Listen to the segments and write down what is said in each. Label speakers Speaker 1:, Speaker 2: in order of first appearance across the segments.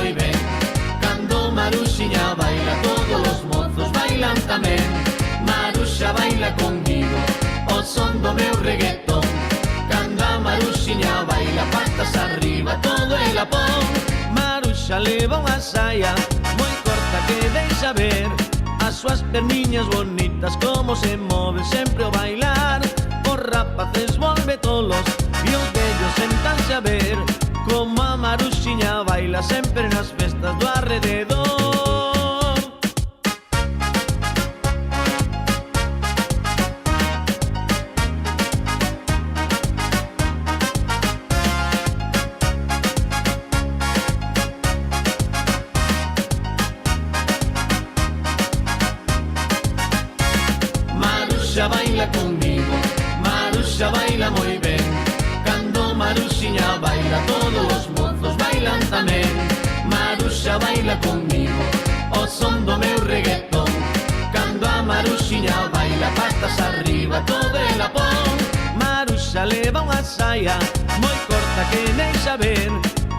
Speaker 1: moi ben. Cando Maruxiña baila, todos os mozos bailan tamén. Maruxa baila conmigo o son do meu reggaetón. Cando a Maruxiña baila, patas arriba, todo el lapón. Maruxa leva unha saia moi corta que deixa ver as súas perniñas bonitas, como se moven sempre ao bailar. Os rapaces volve tolos e os vellos sentanse a ver como a Maruxiña baila sempre nas festas do arrededor. Maruxa baila conmigo, Maruxa baila moi ben. Cando Maruxiña baila, todos os mozos bailan tamén. Maruxa baila conmigo o son do meu reggaetón. Cando a Maruxiña baila, patas arriba, todo el lapón. Maruxa leva unha saia moi corta que deixa ver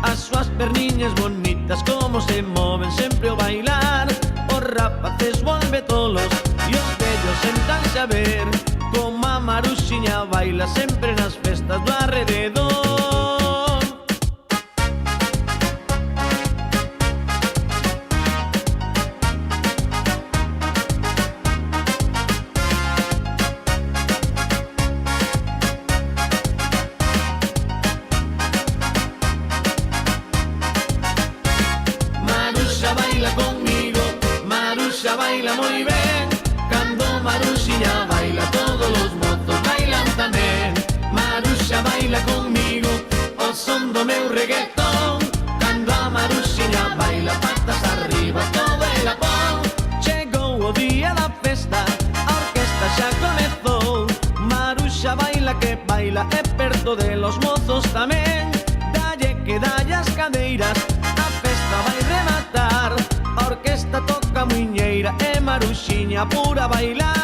Speaker 1: as súas perniñas bonitas, como se moven sempre ao bailar. Os rapaces volve tolos e os vellos sentanse a ver como a Maruxiña baila sempre nas festas do arrededor. Maruxa baila conmigo, Maruxa baila moi ben. Cando Maruxiña baila, todos os mozos bailan tamén. Maruxa baila conmigo o son do meu reggaetón. Cando a Maruxiña baila, patas arriba, todo el lapón. Chegou o día da festa, a orquesta xa comezou. Maruxa baila que baila e perto de los mozos tamén. Dalle que dalle as cadeiras, a festa vai rematar. A orquesta toca muiñeira e Maruxiña pura bailar.